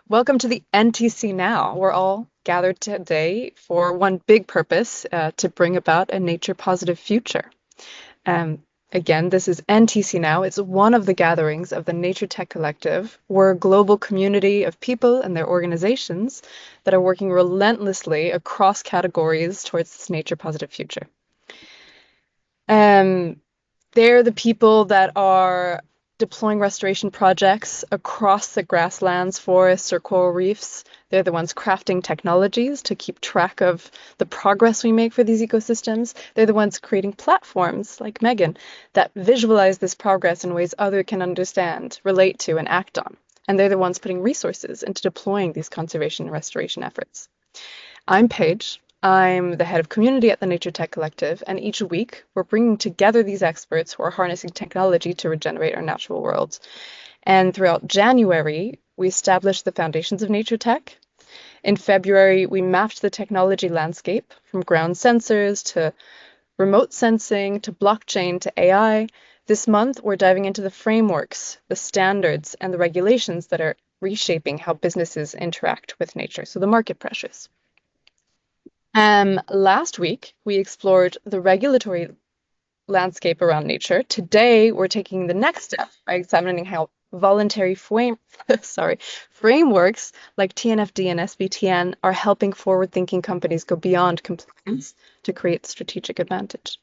Welcome to the NTC Now. We're all gathered today for one big purpose to bring about a nature positive future. Um, Again, this is NTC Now. It's one of the gatherings of the NatureTech Collective. We're a global community of people and their organizations that are working relentlessly across categories towards this nature positive future. Um, they're the people that are deploying restoration projects across the grasslands, forests, or coral reefs. They're the ones crafting technologies to keep track of the progress we make for these ecosystems. They're the ones creating platforms, like Megan, that visualize this progress in ways others can understand, relate to, and act on. And they're the ones putting resources into deploying these conservation and restoration efforts. I'm Paige. I'm the head of community at the NatureTech Collective, and each week we're bringing together these experts who are harnessing technology to regenerate our natural world. And throughout January, we established the foundations of NatureTech. In February, we mapped the technology landscape from ground sensors to remote sensing to blockchain to AI. This month, we're diving into the frameworks, the standards, and the regulations that are reshaping how businesses interact with nature, so the market pressures. Last week, we explored the regulatory landscape around nature. Today, we're taking the next step by examining how voluntary frameworks like TNFD and SBTN are helping forward-thinking companies go beyond compliance to create strategic advantage.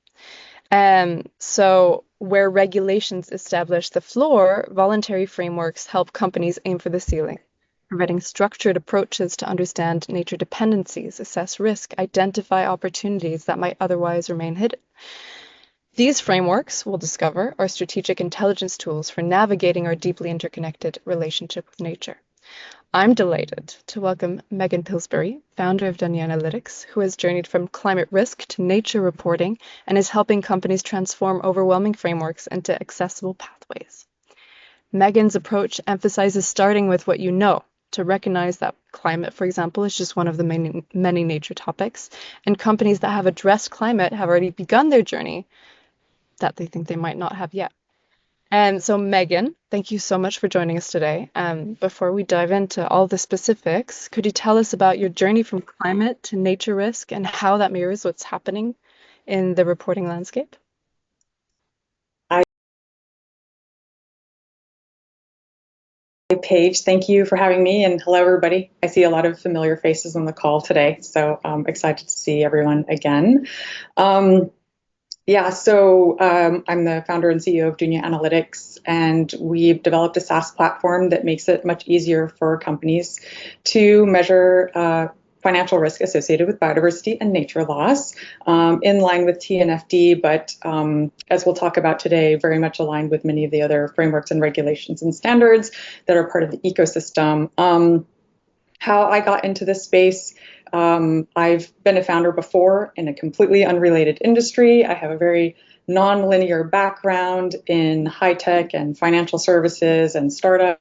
So where regulations establish the floor, voluntary frameworks help companies aim for the ceiling, providing structured approaches to understand nature dependencies, assess risk, identify opportunities that might otherwise remain hidden. These frameworks, we'll discover, are strategic intelligence tools for navigating our deeply interconnected relationship with nature. I'm delighted to welcome Megan Pilsbury, founder of Dunya Analytics, who has journeyed from climate risk to nature reporting and is helping companies transform overwhelming frameworks into accessible pathways. Megan's approach emphasizes starting with what you know, to recognize that climate, for example, is just one of the many nature topics, and companies that have addressed climate have already begun their journey that they think they might not have yet. And so, Megan, thank you so much for joining us today. Before we dive into all the specifics, could you tell us about your journey from climate to nature risk and how that mirrors what's happening in the reporting landscape? Hi, Paige. Thank you for having me, and hello, everybody. I see a lot of familiar faces on the call today, so I'm excited to see everyone again. I'm the founder and CEO of Dunya Analytics, and we've developed a SaaS platform that makes it much easier for companies to measure financial risk associated with biodiversity and nature loss, in line with TNFD, but as we'll talk about today, very much aligned with many of the other frameworks and regulations and standards that are part of the ecosystem. How I got into this space, I've been a founder before in a completely unrelated industry. I have a very non-linear background in high tech and financial services and startups.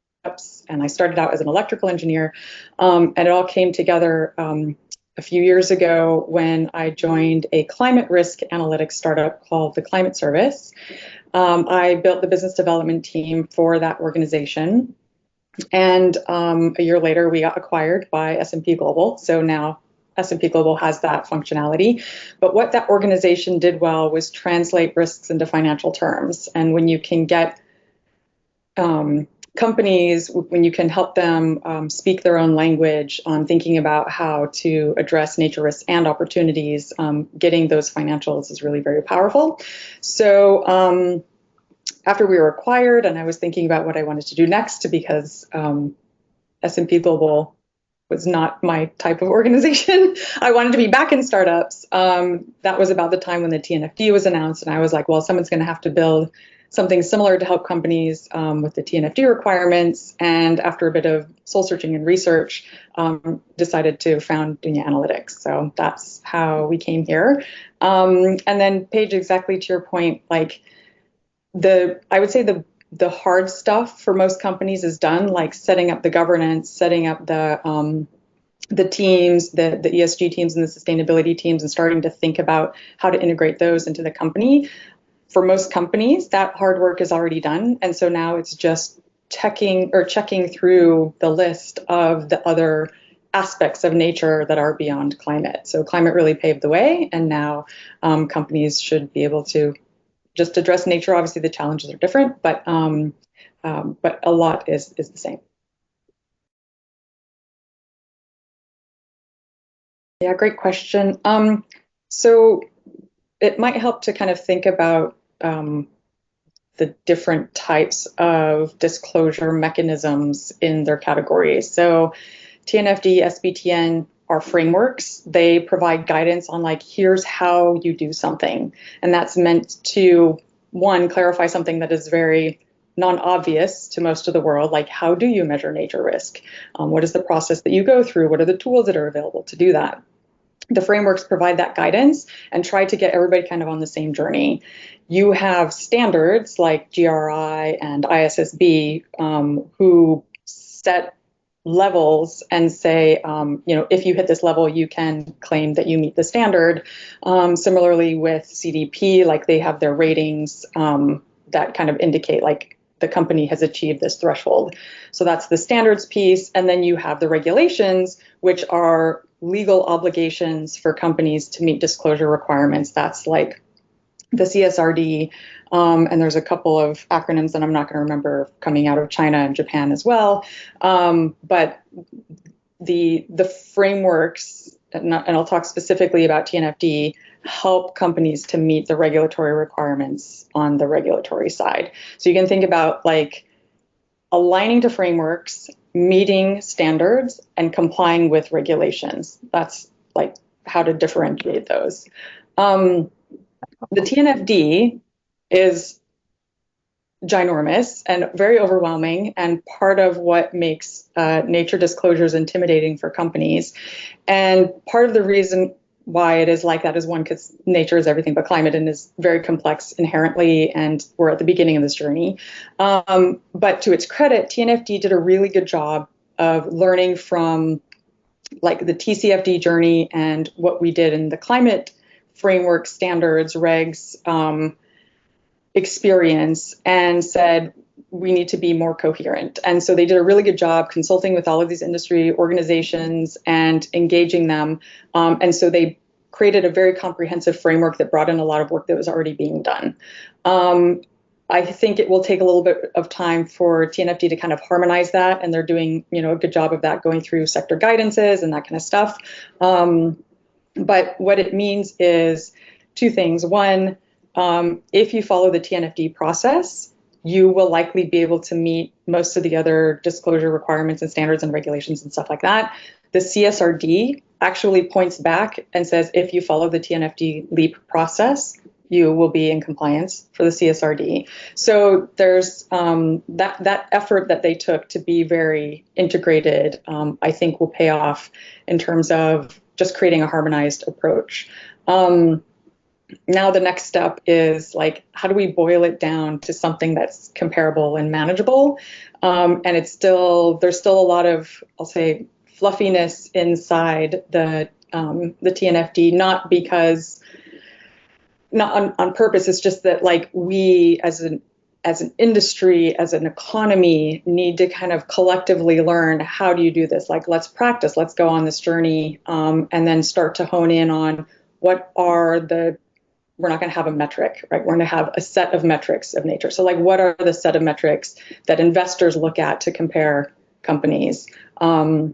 And I started out as an electrical engineer, and it all came together a few years ago when I joined a climate risk analytics startup called the Climate Service. I built the business development team for that organization, and a year later we got acquired by S&P Global. So now S&P Global has that functionality. But what that organization did well was translate risks into financial terms. And when you can get companies, when you can help them speak their own language on thinking about how to address nature risks and opportunities, getting those financials is really very powerful. So after we were acquired, and I was thinking about what I wanted to do next, because S&P Global was not my type of organization. I wanted to be back in startups. That was about the time when the TNFD was announced, and I was like, well, someone's going to have to build something similar to help companies with the TNFD requirements. And after a bit of soul searching and research, decided to found Dunya Analytics. So that's how we came here. And then, Paige, exactly to your point, like I would say the hard stuff for most companies is done, like setting up the governance, setting up the teams, the ESG teams and the sustainability teams, and starting to think about how to integrate those into the company. For most companies, that hard work is already done. And so now it's just checking through the list of the other aspects of nature that are beyond climate. So climate really paved the way, and now companies should be able to just address nature. Obviously, the challenges are different, but a lot is the same. Yeah, great question. So it might help to kind of think about the different types of disclosure mechanisms in their categories. So TNFD, SBTN are frameworks. They provide guidance on like, here's how you do something. And that's meant to, one, clarify something that is very non-obvious to most of the world, like how do you measure nature risk? What is the process that you go through? What are the tools that are available to do that? The frameworks provide that guidance and try to get everybody kind of on the same journey. You have standards like GRI and ISSB who set levels and say, if you hit this level, you can claim that you meet the standard. Similarly with CDP, like they have their ratings that kind of indicate like the company has achieved this threshold. So that's the standards piece. And then you have the regulations, which are legal obligations for companies to meet disclosure requirements. That's like the CSRD, and there's a couple of acronyms that I'm not going to remember coming out of China and Japan as well. But the frameworks, and I'll talk specifically about TNFD, help companies to meet the regulatory requirements on the regulatory side. So you can think about like aligning to frameworks, meeting standards, and complying with regulations. That's like how to differentiate those. The TNFD is ginormous and very overwhelming, and part of what makes nature disclosures intimidating for companies. And part of the reason why it is like that is one, because nature is everything but climate and is very complex inherently, and we're at the beginning of this journey. But to its credit, TNFD did a really good job of learning from like the TCFD journey and what we did in the climate framework standards, regs, experience, and said, we need to be more coherent. And so they did a really good job consulting with all of these industry organizations and engaging them. And so they created a very comprehensive framework that brought in a lot of work that was already being done. I think it will take a little bit of time for TNFD to kind of harmonize that, and they're doing, a good job of that, going through sector guidances and that kind of stuff. But what it means is two things. One, if you follow the TNFD process, you will likely be able to meet most of the other disclosure requirements and standards and regulations and stuff like that. The CSRD actually points back and says, if you follow the TNFD LEAP process, you will be in compliance for the CSRD. So there's that effort that they took to be very integrated, I think will pay off in terms of just creating a harmonized approach. Now the next step is like, how do we boil it down to something that's comparable and manageable? And there's still a lot of, I'll say, fluffiness inside the TNFD, not on purpose. It's just that like we as an industry, as an economy, need to kind of collectively learn, how do you do this? Like, let's practice, let's go on this journey, and then start to hone in on we're not going to have a metric, right? We're going to have a set of metrics of nature. So like, what are the set of metrics that investors look at to compare companies? Like,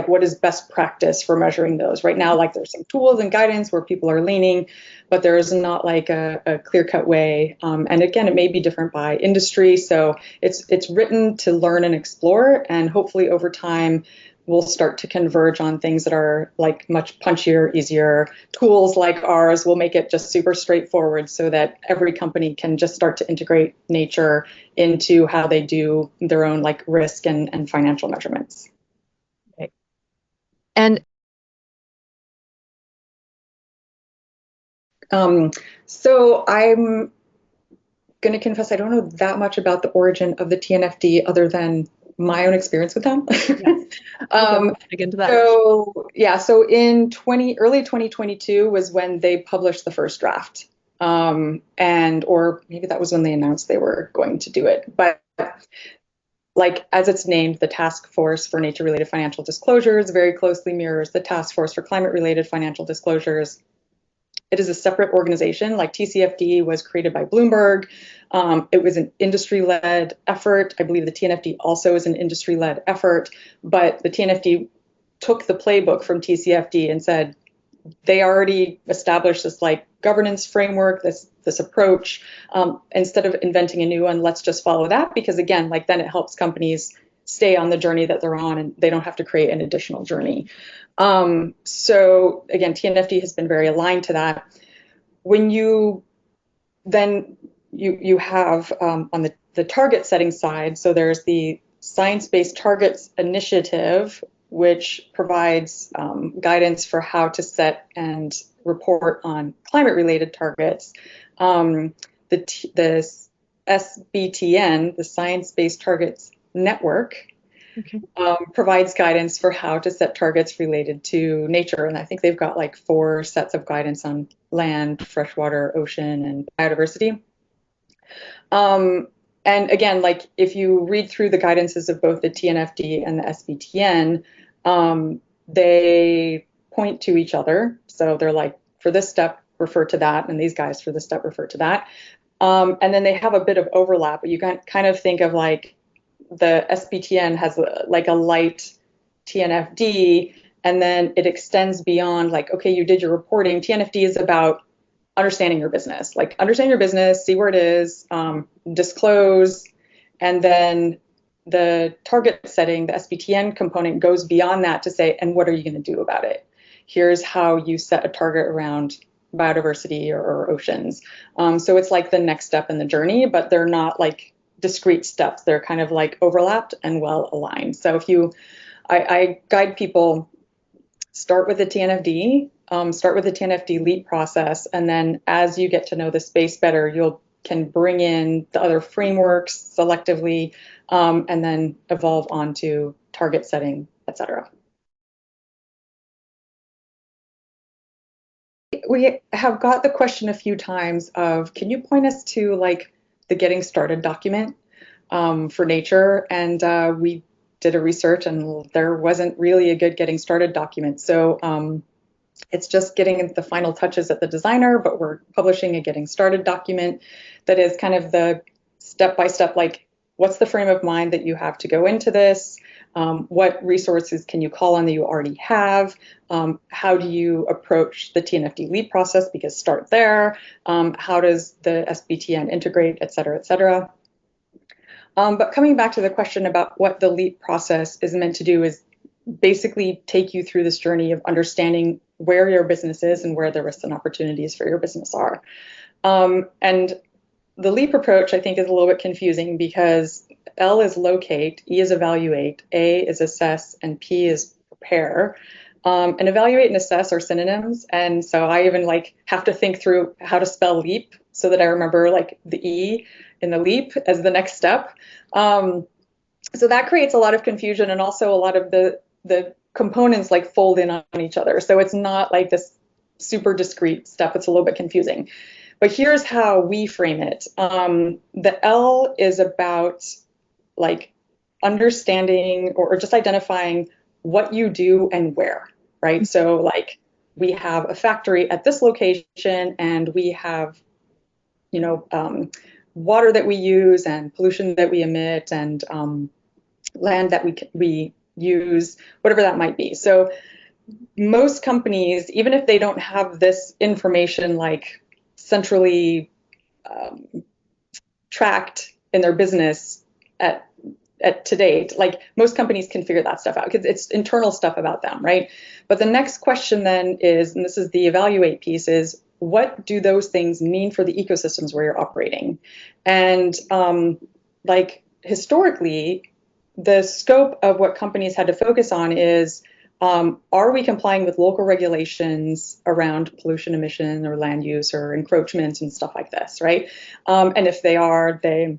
what is best practice for measuring those? Right now, like there's some tools and guidance where people are leaning, but there is not like a clear-cut way. And again, it may be different by industry. So it's written to learn and explore, and hopefully over time, we'll start to converge on things that are like much punchier, easier. Tools like ours will make it just super straightforward so that every company can just start to integrate nature into how they do their own like risk and financial measurements. Okay. And so I'm going to confess, I don't know that much about the origin of the TNFD other than my own experience with them. Yes. Dig into that. So in early 2022 was when they published the first draft. or maybe that was when they announced they were going to do it. But like as it's named, the Task Force for Nature-Related Financial Disclosures very closely mirrors the Task Force for Climate-Related Financial Disclosures. It is a separate organization. Like TCFD was created by Bloomberg. It was an industry-led effort. I believe the TNFD also is an industry-led effort, but the TNFD took the playbook from TCFD and said they already established this like governance framework, this approach. Instead of inventing a new one, let's just follow that, because again, like then it helps companies stay on the journey that they're on and they don't have to create an additional journey. So again, TNFD has been very aligned to that. When you then you have on the target setting side, so there's the Science-Based Targets Initiative, which provides guidance for how to set and report on climate-related targets. The SBTN, the Science-Based Targets Network, provides guidance for how to set targets related to nature. And I think they've got like 4 sets of guidance on land, freshwater, ocean, and biodiversity. And again, like if you read through the guidances of both the TNFD and the SBTN, they point to each other. So they're like, for this step, refer to that, and these guys for this step refer to that. And then they have a bit of overlap, but you can kind of think of like the SBTN has like a light TNFD, and then it extends beyond like, okay, you did your reporting. TNFD is about understanding your business, like understand your business, see where it is, disclose, and then the target setting, the SBTN component goes beyond that to say, and what are you going to do about it? Here's how you set a target around biodiversity or oceans. So it's like the next step in the journey, but they're not like discrete steps. They're kind of like overlapped and well aligned. So if I guide people, start with the TNFD, start with the TNFD LEAP process, and then as you get to know the space better, you can bring in the other frameworks selectively, and then evolve onto target setting, etc. We have got the question a few times of, can you point us to like the getting started document for nature? And we did a research and there wasn't really a good getting started document. So it's just getting the final touches at the designer, but we're publishing a getting started document that is kind of the step-by-step, like what's the frame of mind that you have to go into this? What resources can you call on that you already have? How do you approach the TNFD LEAP process? Because start there. How does the SBTN integrate, et cetera, et cetera. But coming back to the question about what the LEAP process is meant to do is basically take you through this journey of understanding where your business is and where the risks and opportunities for your business are. And the LEAP approach, I think, is a little bit confusing because L is locate, E is evaluate, A is assess, and P is prepare. And evaluate and assess are synonyms. And so I even like have to think through how to spell LEAP so that I remember like the E in the LEAP as the next step. So that creates a lot of confusion, and also a lot of the components like fold in on each other. So it's not like this super discrete step. It's a little bit confusing. But here's how we frame it. The L is about like understanding or just identifying what you do and where, right? So like we have a factory at this location and we have, water that we use and pollution that we emit and land that we use, whatever that might be. So most companies, even if they don't have this information like centrally tracked in their business at to date, like most companies can figure that stuff out because it's internal stuff about them, right? But the next question then is, and this is the evaluate piece, is what do those things mean for the ecosystems where you're operating? And like historically, the scope of what companies had to focus on is, are we complying with local regulations around pollution emission or land use or encroachments and stuff like this, right? And if they are, they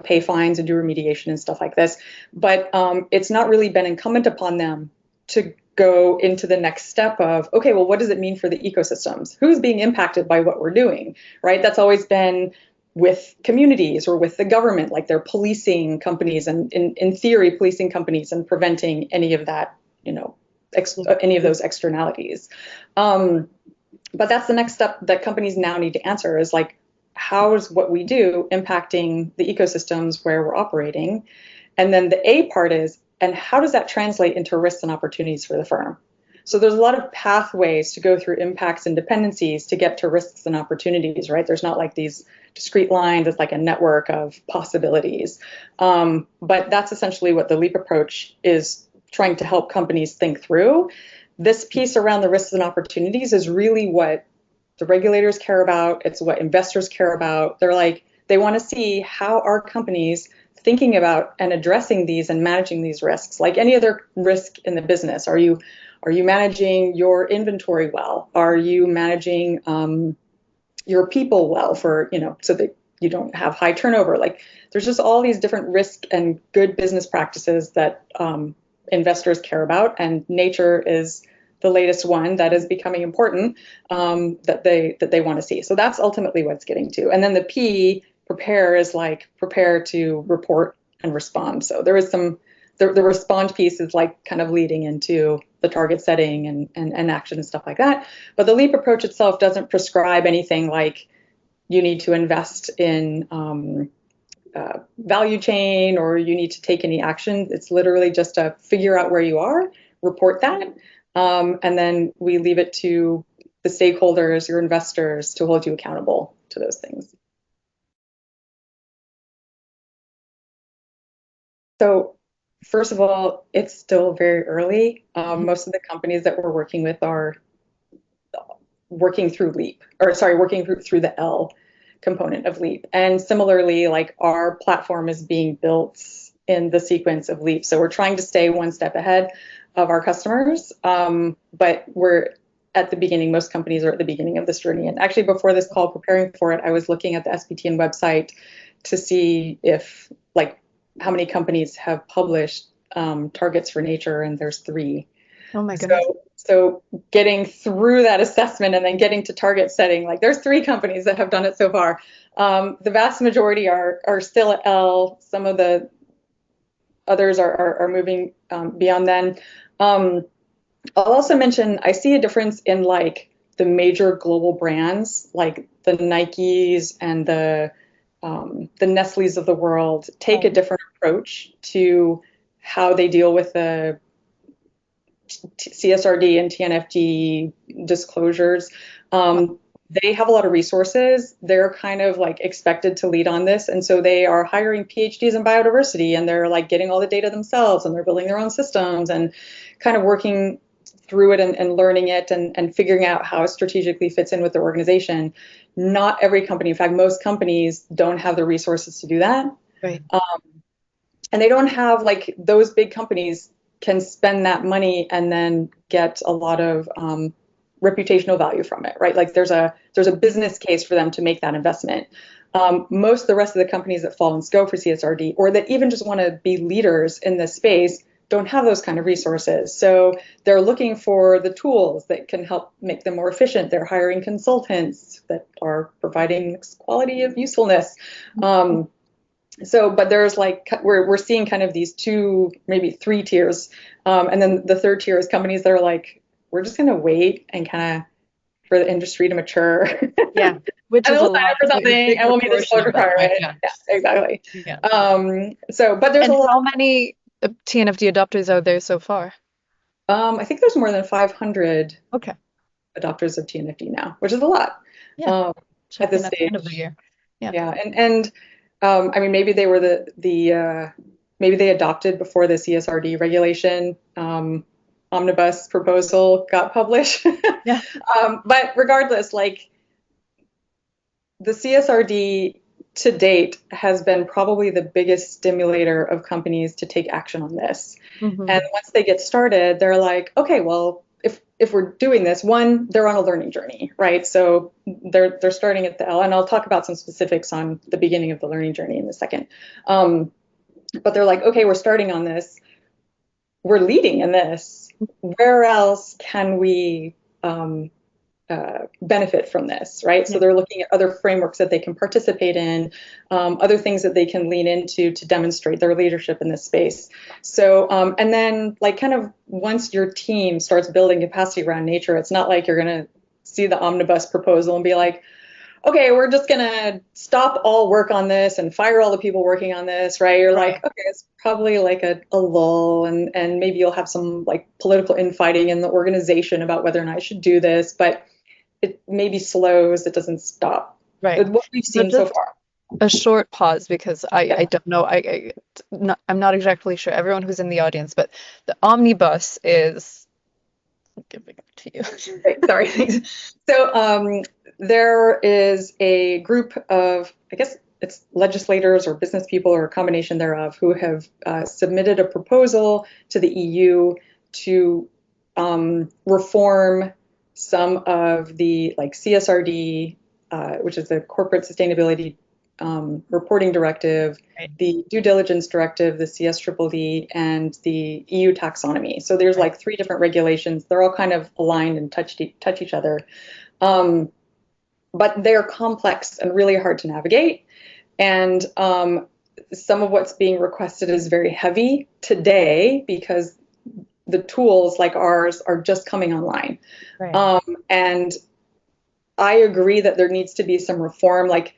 pay fines and do remediation and stuff like this. But it's not really been incumbent upon them to go into the next step of, okay, well, what does it mean for the ecosystems? Who's being impacted by what we're doing, right? That's always been with communities or with the government, like they're policing companies and in theory, policing companies and preventing any of that, any of those externalities. But that's the next step that companies now need to answer is like, how is what we do impacting the ecosystems where we're operating? And then the A part is, and how does that translate into risks and opportunities for the firm? So there's a lot of pathways to go through impacts and dependencies to get to risks and opportunities, right? There's not like these discrete lines, it's like a network of possibilities. But that's essentially what the LEAP approach is trying to help companies think through. This piece around the risks and opportunities is really what the regulators care about. It's what investors care about. They're like, they want to see how are companies thinking about and addressing these and managing these risks, like any other risk in the business. Are you managing your inventory well? Are you managing your people well for, so that you don't have high turnover? Like there's just all these different risk and good business practices that investors care about, and nature is the latest one that is becoming important that they want to see. So that's ultimately what it's getting to. And then the P, prepare, is like prepare to report and respond. So there is some, the respond piece is like kind of leading into the target setting and action and stuff like that. But the LEAP approach itself doesn't prescribe anything like you need to invest in value chain or you need to take any action. It's literally just to figure out where you are, report that, and then we leave it to the stakeholders, your investors, to hold you accountable to those things. So first of all, it's still very early. Most of the companies that we're working with are working through LEAP, or sorry, working through the L component of LEAP. And similarly, like our platform is being built in the sequence of LEAP. So we're trying to stay one step ahead of our customers, but we're at the beginning. Most companies are at the beginning of this journey. And actually, before this call, preparing for it, I was looking at the SBTN website to see if, like, how many companies have published targets for nature, and there's 3. Oh my goodness. So getting through that assessment and then getting to target setting, like there's 3 companies that have done it so far. The vast majority are still at L. Some of the others are moving beyond then. I'll also mention, I see a difference in like the major global brands, like the Nikes and the Nestle's of the world, take a different approach to how they deal with the CSRD and TNFD disclosures. They have a lot of resources. They're kind of like expected to lead on this. And so they are hiring PhDs in biodiversity, and they're like getting all the data themselves, and they're building their own systems and kind of working through it and learning it and figuring out how it strategically fits in with their organization. Not every company, in fact, most companies don't have the resources to do that. Right. And they don't have, like, those big companies can spend that money and then get a lot of reputational value from it, right? Like there's a business case for them to make that investment. Most of the rest of the companies that fall in scope for CSRD, or that even just want to be leaders in this space, don't have those kind of resources. So they're looking for the tools that can help make them more efficient. They're hiring consultants that are providing quality of usefulness. But there's like, we're seeing kind of these 2, maybe 3 tiers. And then the third tier is companies that are like, we're just going to wait and kind of for the industry to mature. Yeah. Which is we'll sign up for something and we'll meet disclosure requirement. Yeah. Yeah, exactly. Yeah. But there's and a lot. How many TNFD adopters are there so far? I think there's more than 500 Okay. adopters of TNFD now, which is a lot. Yeah. At this At stage. the end of the year. Yeah. Yeah. And I mean, maybe they were maybe they adopted before the CSRD regulation omnibus proposal got published. Yeah. But regardless, like the CSRD to date has been probably the biggest stimulator of companies to take action on this. Mm-hmm. And once they get started, they're like, okay, well, if we're doing this, one, they're on a learning journey, right? So they're starting at the L, and I'll talk about some specifics on the beginning of the learning journey in a second. But they're like, okay, we're starting on this. we're leading in this. Where else can we benefit from this, right? So they're looking at other frameworks that they can participate in, other things that they can lean into to demonstrate their leadership in this space. So, and then like kind of once your team starts building capacity around nature, it's not like you're going to see the omnibus proposal and be like, okay, we're just going to stop all work on this and fire all the people working on this, right? You're like, okay, it's probably like a lull, and maybe you'll have some like political infighting in the organization about whether or not I should do this, but it maybe slows, it doesn't stop. Right. What we've seen so far. A short pause because I don't know. I'm not exactly sure. Everyone who's in the audience, but the omnibus is giving it to you. Right, sorry. So there is a group of, I guess it's legislators or business people or a combination thereof, who have submitted a proposal to the EU to reform some of the like CSRD, which is the Corporate Sustainability Reporting Directive, the Due Diligence Directive, the CSDDD, and the EU Taxonomy. So there's like 3 different regulations. They're all kind of aligned and touch each other. But they're complex and really hard to navigate. And some of what's being requested is very heavy today because the tools like ours are just coming online. And I agree that there needs to be some reform. Like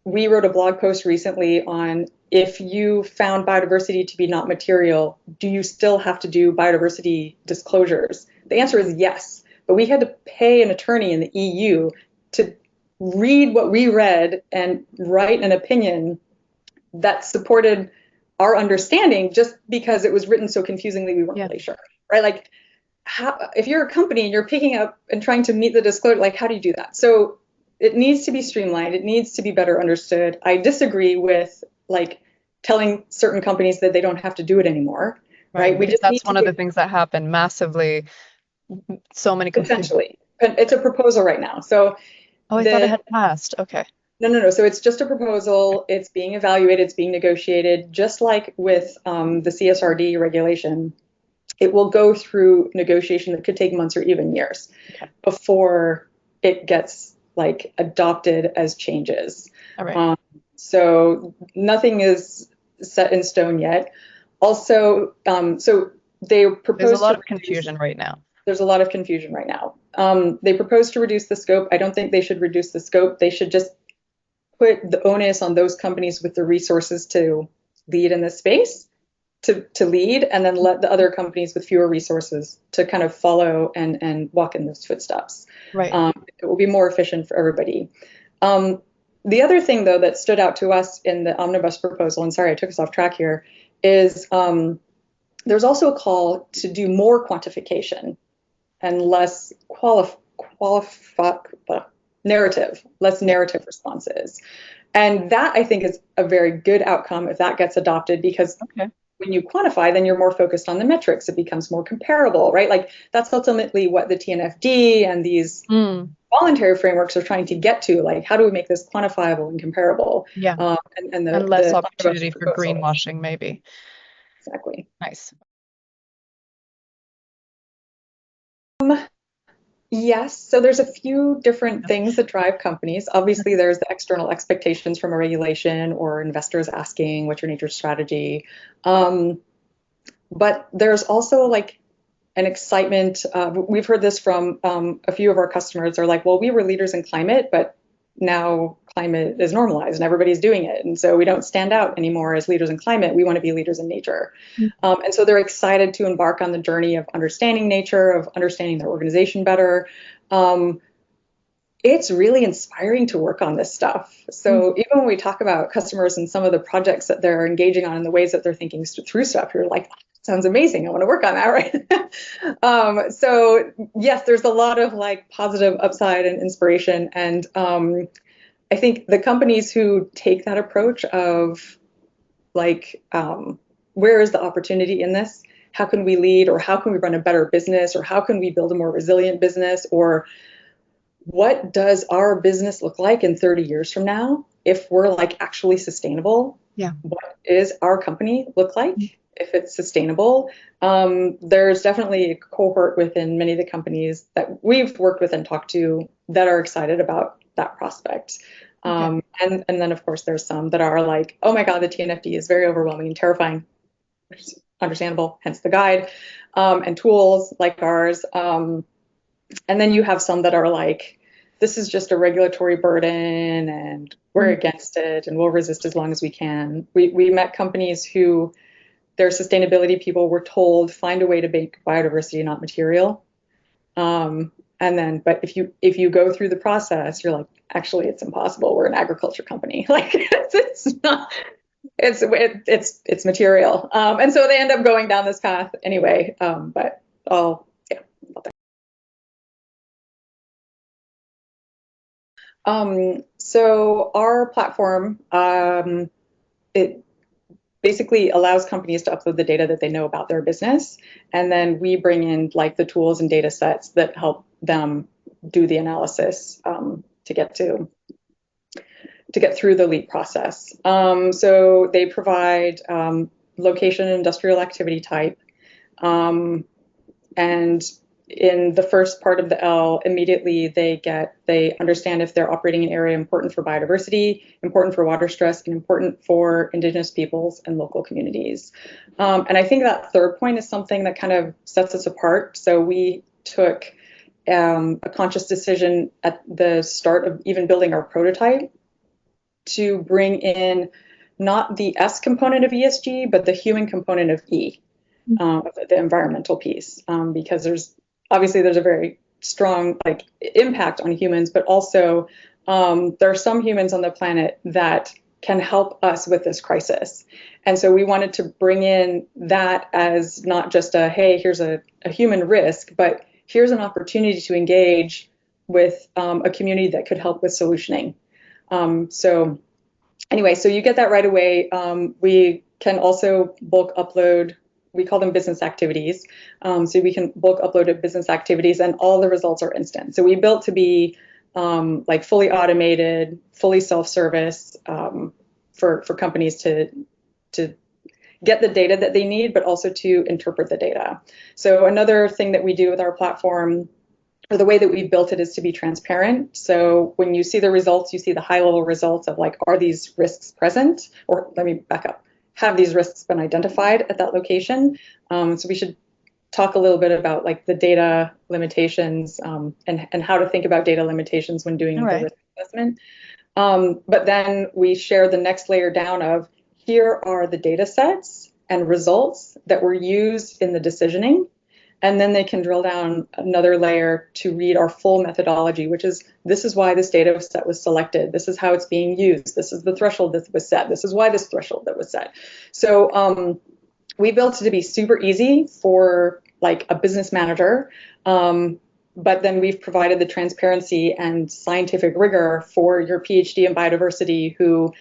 we wrote a blog post recently on if you found biodiversity to be not material, do you still have to do biodiversity disclosures? The answer is yes, but we had to pay an attorney in the EU to read what we read and write an opinion that supported our understanding just because it was written so confusingly we weren't really sure, right? Like if you're a company and you're picking up and trying to meet the disclosure, like how do you do that? So it needs to be streamlined. It needs to be better understood. I disagree with like telling certain companies that they don't have to do it anymore, right? We just that's one of the things that happened massively. So many companies. Essentially, it's a proposal right now. So I thought it had passed. Okay. No. So it's just a proposal. It's being evaluated. It's being negotiated, just like with the CSRD regulation. It will go through negotiation that could take months or even years before it gets like adopted as changes. All right. So nothing is set in stone yet. Also, so they propose. There's a lot of confusion right now. There's a lot of confusion right now. They propose to reduce the scope. I don't think they should reduce the scope. They should just put the onus on those companies with the resources to lead in this space. To lead, and then let the other companies with fewer resources to kind of follow and walk in those footsteps. Right. It will be more efficient for everybody. The other thing, though, that stood out to us in the omnibus proposal, and sorry I took us off track here, is there's also a call to do more quantification and less narrative responses. And that, I think, is a very good outcome if that gets adopted, because when you quantify, then you're more focused on the metrics. It becomes more comparable, right? Like that's ultimately what the TNFD and these voluntary frameworks are trying to get to. Like, how do we make this quantifiable and comparable? Yeah. And less opportunity for greenwashing, maybe. Exactly. Nice. Yes. So there's a few different things that drive companies. Obviously, there's the external expectations from a regulation or investors asking, what's your nature strategy? But there's also like an excitement. We've heard this from a few of our customers. They're like, well, we were leaders in climate, but now climate is normalized and everybody's doing it. And so we don't stand out anymore as leaders in climate. We want to be leaders in nature. And so they're excited to embark on the journey of understanding nature, of understanding their organization better. It's really inspiring to work on this stuff. So even when we talk about customers and some of the projects that they're engaging on and the ways that they're thinking through stuff, you're like, sounds amazing. I want to work on that, right? So yes, there's a lot of like positive upside and inspiration. And I think the companies who take that approach of like, where is the opportunity in this? How can we lead, or how can we run a better business, or how can we build a more resilient business, or what does our business look like in 30 years from now if we're like actually sustainable? Yeah. What is our company look like? if it's sustainable. There's definitely a cohort within many of the companies that we've worked with and talked to that are excited about that prospect. Okay. And then, of course, there's some that are like, oh my God, the TNFD is very overwhelming and terrifying, which is understandable, hence the guide, and tools like ours. And then you have some that are like, this is just a regulatory burden and we're against it and we'll resist as long as we can. We met companies who their sustainability people were told, find a way to make biodiversity not material. But if you go through the process, you're like, actually, it's impossible. We're an agriculture company. Like it's not, it's material. And so they end up going down this path anyway. But I'll, yeah. So our platform, it basically allows companies to upload the data that they know about their business, and then we bring in like the tools and data sets that help them do the analysis to get through the LEAP process. So they provide location and industrial activity type, and in the first part of the L, immediately they understand if they're operating in an area important for biodiversity, important for water stress, and important for Indigenous peoples and local communities. And I think that third point is something that kind of sets us apart. So we took a conscious decision at the start of even building our prototype to bring in not the S component of ESG, but the human component of E, the environmental piece, because there's a very strong like impact on humans, but also there are some humans on the planet that can help us with this crisis. And so we wanted to bring in that as not just a, hey, here's a human risk, but here's an opportunity to engage with a community that could help with solutioning. So you get that right away. We can also bulk upload, we call them business activities. So we can bulk upload business activities and all the results are instant. So we built to be like fully automated, fully self-service for companies to get the data that they need, but also to interpret the data. So another thing that we do with our platform, or the way that we've built it, is to be transparent. So when you see the results, you see the high level results of like, are these risks present? Or let me back up. Have these risks been identified at that location? So we should talk a little bit about like the data limitations and how to think about data limitations when doing the risk assessment. But then we share the next layer down of, here are the data sets and results that were used in the decisioning. And then they can drill down another layer to read our full methodology, which is, this is why this data set was selected. This is how it's being used. This is the threshold that was set. This is why this threshold that was set. So we built it to be super easy for like a business manager. But then we've provided the transparency and scientific rigor for your PhD in biodiversity who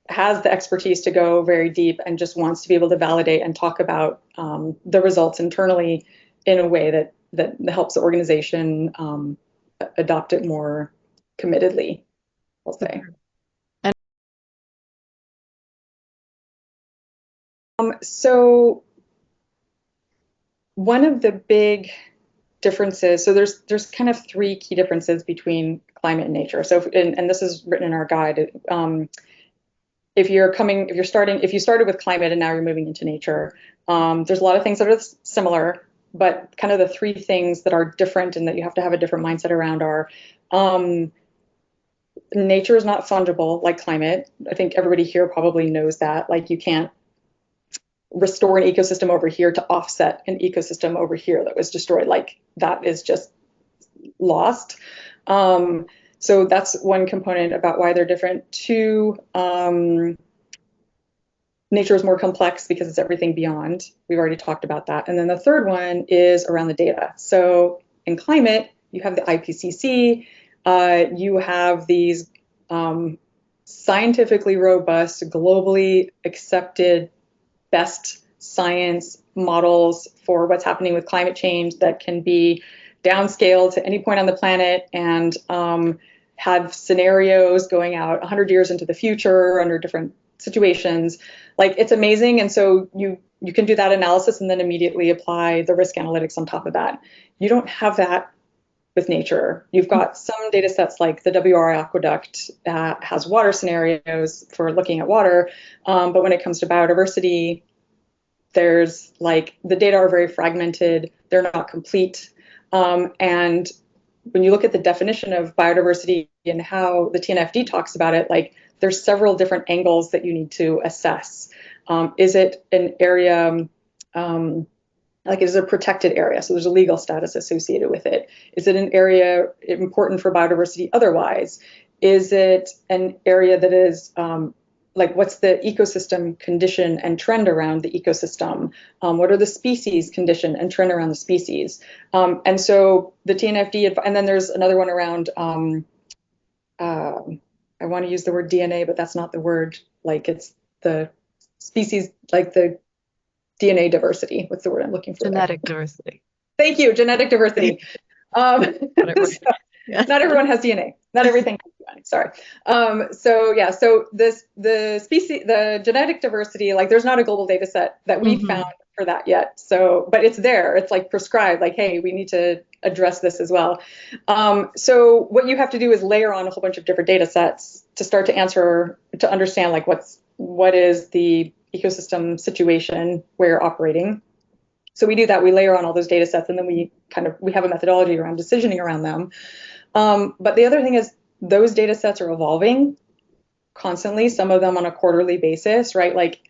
has the expertise to go very deep and just wants to be able to validate and talk about the results internally in a way that helps the organization adopt it more committedly, I'll say. So one of the big differences, so there's kind of three key differences between climate and nature. So and this is written in our guide. If you started with climate and now you're moving into nature, there's a lot of things that are similar, but kind of the three things that are different and that you have to have a different mindset around are nature is not fungible like climate. I think everybody here probably knows that. Like you can't restore an ecosystem over here to offset an ecosystem over here that was destroyed. Like that is just lost. So that's one component about why they're different. Two, nature is more complex because it's everything beyond. We've already talked about that. And then the third one is around the data. So in climate, you have the IPCC, you have these scientifically robust, globally accepted best science models for what's happening with climate change that can be downscaled to any point on the planet and have scenarios going out 100 years into the future under different situations. Like it's amazing. And so you you can do that analysis and then immediately apply the risk analytics on top of that. You don't have that with nature. You've got some data sets like the WR aqueduct that has water scenarios for looking at water. But when it comes to biodiversity, there's like the data are very fragmented. They're not complete. And when you look at the definition of biodiversity and how the TNFD talks about it, like there's several different angles that you need to assess. Is it an area, like is it a protected area? So there's a legal status associated with it. Is it an area important for biodiversity otherwise? Is it an area that is like what's the ecosystem condition and trend around the ecosystem? What are the species condition and trend around the species? And so the TNFD, and then there's another one around, I want to use the word DNA, but that's not the word. Like it's the species, like the DNA diversity. What's the word I'm looking for? Genetic diversity. Thank you, genetic diversity. Yeah. Not everyone has DNA. Not everything has DNA. Sorry. So the genetic diversity, like there's not a global data set that we found for that yet. So, but it's there. It's like prescribed, like, hey, we need to address this as well. So what you have to do is layer on a whole bunch of different data sets to start to understand like what is the ecosystem situation where you're operating. So we do that. We layer on all those data sets, and then we have a methodology around decisioning around them. But the other thing is those data sets are evolving constantly, some of them on a quarterly basis, right? Like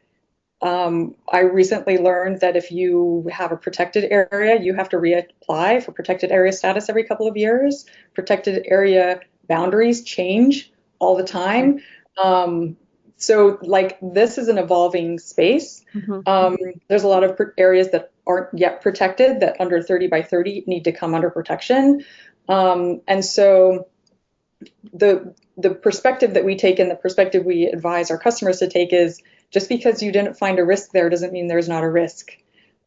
I recently learned that if you have a protected area, you have to reapply for protected area status every couple of years. Protected area boundaries change all the time. So like this is an evolving space. There's a lot of areas that aren't yet protected that under 30 by 30 need to come under protection. And so the perspective that we take and the perspective we advise our customers to take is just because you didn't find a risk there doesn't mean there's not a risk.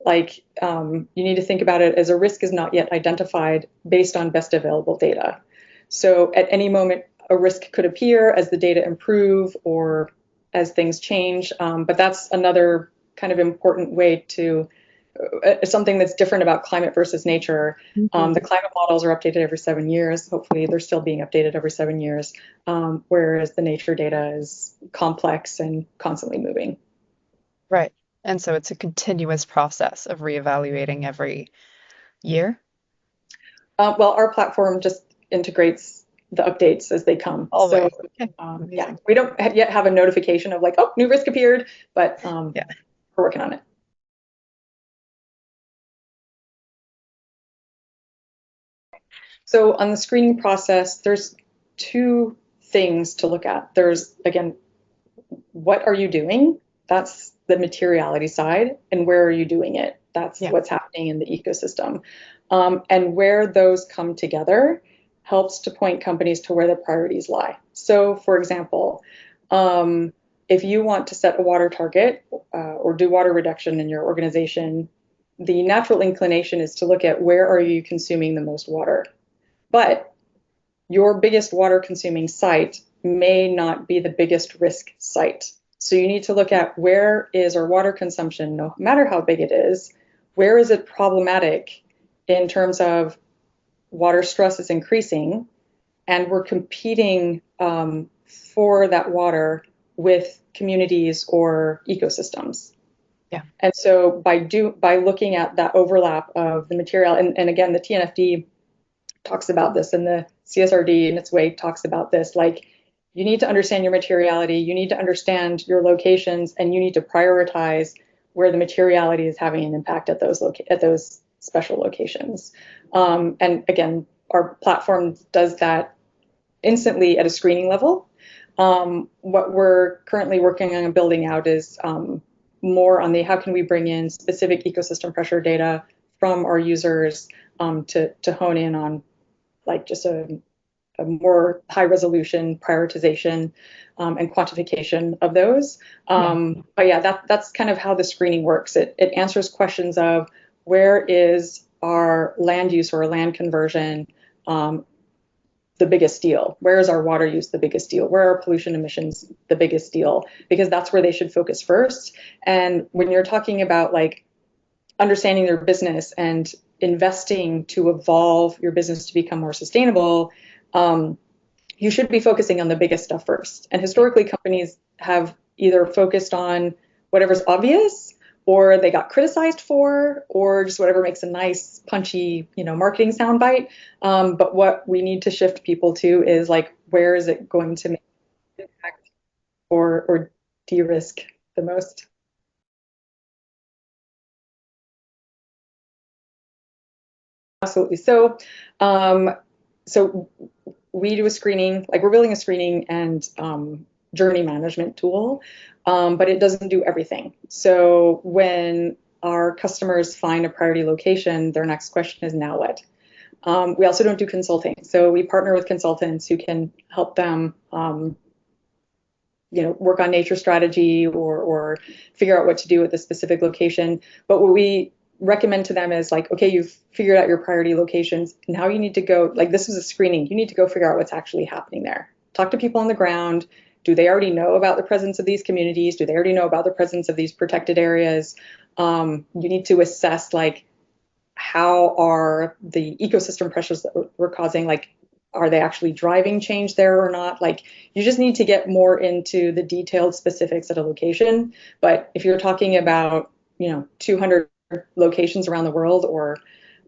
Like you need to think about it as a risk is not yet identified based on best available data. So at any moment, a risk could appear as the data improve or as things change. But that's another kind of important way to something that's different about climate versus nature. The climate models are updated every 7 years. Hopefully they're still being updated every 7 years, whereas the nature data is complex and constantly moving. Right. And so it's a continuous process of reevaluating every year. Well, our platform just integrates the updates as they come. Always. So yeah, we don't yet have a notification of like, oh, new risk appeared, but we're working on it. So on the screening process, there's two things to look at. There's, again, what are you doing? That's the materiality side. And where are you doing it? That's what's happening in the ecosystem. And where those come together helps to point companies to where the priorities lie. So, for example, if you want to set a water target or do water reduction in your organization, the natural inclination is to look at where are you consuming the most water. But your biggest water consuming site may not be the biggest risk site. So you need to look at where is our water consumption, no matter how big it is, where is it problematic in terms of water stress is increasing and we're competing for that water with communities or ecosystems. Yeah. And so by looking at that overlap of the material, and again, the TNFD talks about this, and the CSRD in its way talks about this, like you need to understand your materiality, you need to understand your locations, and you need to prioritize where the materiality is having an impact at those special locations. And again, our platform does that instantly at a screening level. What we're currently working on and building out is more on the how can we bring in specific ecosystem pressure data from our users to hone in on like just a more high resolution prioritization and quantification of those. But yeah, that's kind of how the screening works. It answers questions of where is our land use or land conversion the biggest deal? Where is our water use the biggest deal? Where are pollution emissions the biggest deal? Because that's where they should focus first. And when you're talking about like understanding their business and investing to evolve your business to become more sustainable, you should be focusing on the biggest stuff first. And historically, companies have either focused on whatever's obvious, or they got criticized for, or just whatever makes a nice, punchy, marketing soundbite. But what we need to shift people to is like, where is it going to make an impact or de-risk the most? Absolutely. So we do a screening, like we're building a screening and journey management tool, but it doesn't do everything. So when our customers find a priority location, their next question is now what? We also don't do consulting. So we partner with consultants who can help them, work on nature strategy or figure out what to do with a specific location. But what we recommend to them is like, okay, you've figured out your priority locations. Now you need to go, like this is a screening. You need to go figure out what's actually happening there. Talk to people on the ground. Do they already know about the presence of these communities? Do they already know about the presence of these protected areas? You need to assess like, how are the ecosystem pressures that we're causing, like, are they actually driving change there or not? Like, you just need to get more into the detailed specifics at a location. But if you're talking about, 200 locations around the world or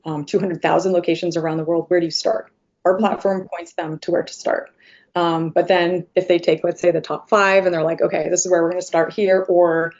200,000 locations around the world, where do you start? Our platform points them to where to start. But then if they take, let's say, the top 5 and they're like, okay, this is where we're going to start here, or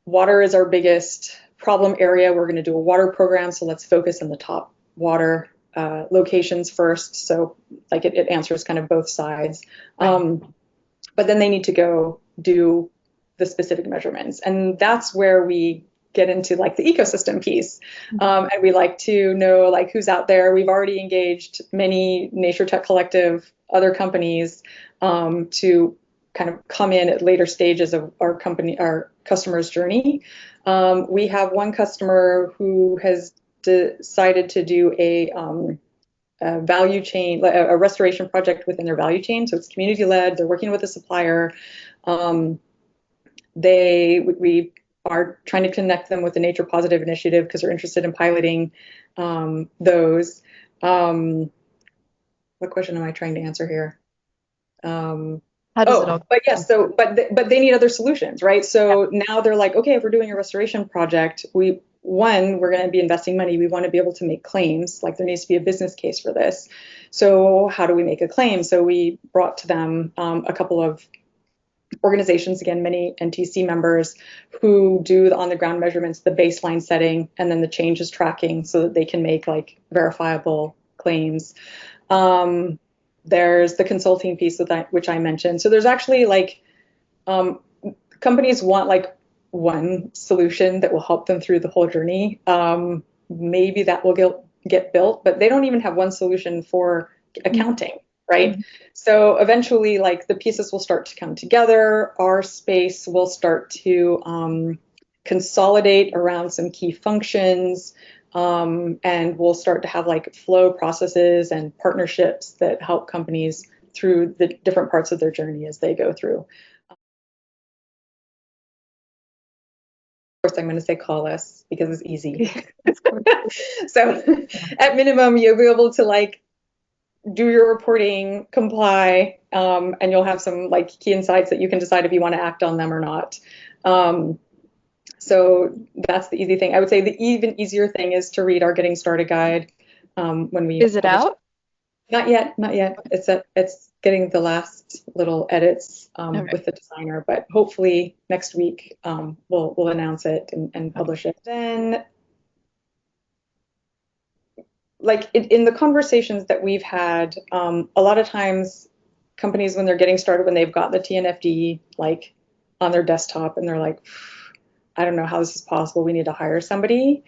water is our biggest problem area, we're going to do a water program, so let's focus on the top water locations first. So like it answers kind of both sides. But then they need to go do the specific measurements. And that's where we get into like the ecosystem piece. And we like to know like who's out there. We've already engaged many NatureTech Collective, other companies to kind of come in at later stages of our customer's journey. We have one customer who has decided to do a value chain, a restoration project within their value chain. So it's community led. They're working with a supplier. We are trying to connect them with the Nature Positive Initiative because they're interested in piloting those. What question am I trying to answer here? How does it all? But yes, but they need other solutions, right? So now they're like, okay, if we're doing a restoration project, we're going to be investing money. We want to be able to make claims. Like there needs to be a business case for this. So how do we make a claim? So we brought to them a couple of organizations, again, many NTC members who do the on the ground measurements, the baseline setting, and then the changes tracking so that they can make like verifiable claims. There's the consulting piece which I mentioned. So there's actually like companies want like one solution that will help them through the whole journey. Maybe that will get built, but they don't even have one solution for accounting, right? Mm-hmm. So eventually, like the pieces will start to come together. Our space will start to consolidate around some key functions. And we'll start to have like flow processes and partnerships that help companies through the different parts of their journey as they go through. Of course, I'm going to say call us because it's easy. So at minimum, you'll be able to like do your reporting, comply, and you'll have some like key insights that you can decide if you want to act on them or not. So that's the easy thing. I would say the even easier thing is to read our Getting Started guide. Is it out? Not yet. It's getting the last little edits with the designer, but hopefully next week we'll announce it and publish it. Then, like in the conversations that we've had, a lot of times companies when they're getting started, when they've got the TNFD like on their desktop, and they're like, I don't know how this is possible. We need to hire somebody.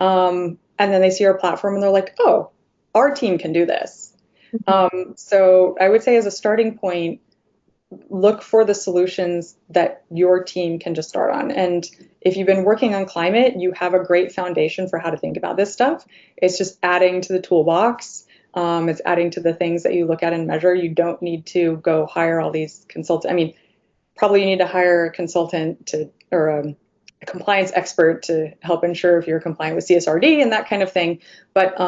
And then they see our platform and they're like, oh, our team can do this. So I would say as a starting point, look for the solutions that your team can just start on. And if you've been working on climate, you have a great foundation for how to think about this stuff. It's just adding to the toolbox It's adding to the things that you look at and measure. You don't need to go hire all these consultants. I mean, probably you need to hire a consultant to, or a compliance expert to help ensure if you're compliant with CSRD and that kind of thing. But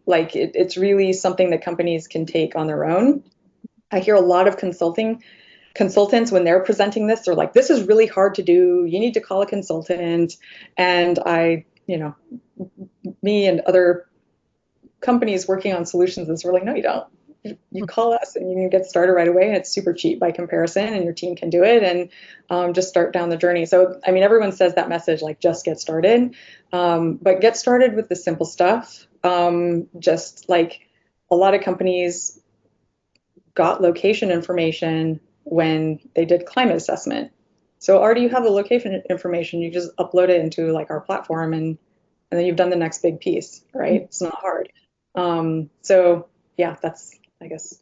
like it's really something that companies can take on their own. I hear a lot of consultants when they're presenting this, they're like, this is really hard to do. You need to call a consultant. And me and other companies working on solutions is really, no, you don't. You call us and you can get started right away, and it's super cheap by comparison, and your team can do it, and just start down the journey. So, I mean, everyone says that message, like, just get started, but get started with the simple stuff. Just like a lot of companies got location information when they did climate assessment. So already you have the location information, you just upload it into like our platform, and then you've done the next big piece, right? It's not hard. So yeah, that's, I guess,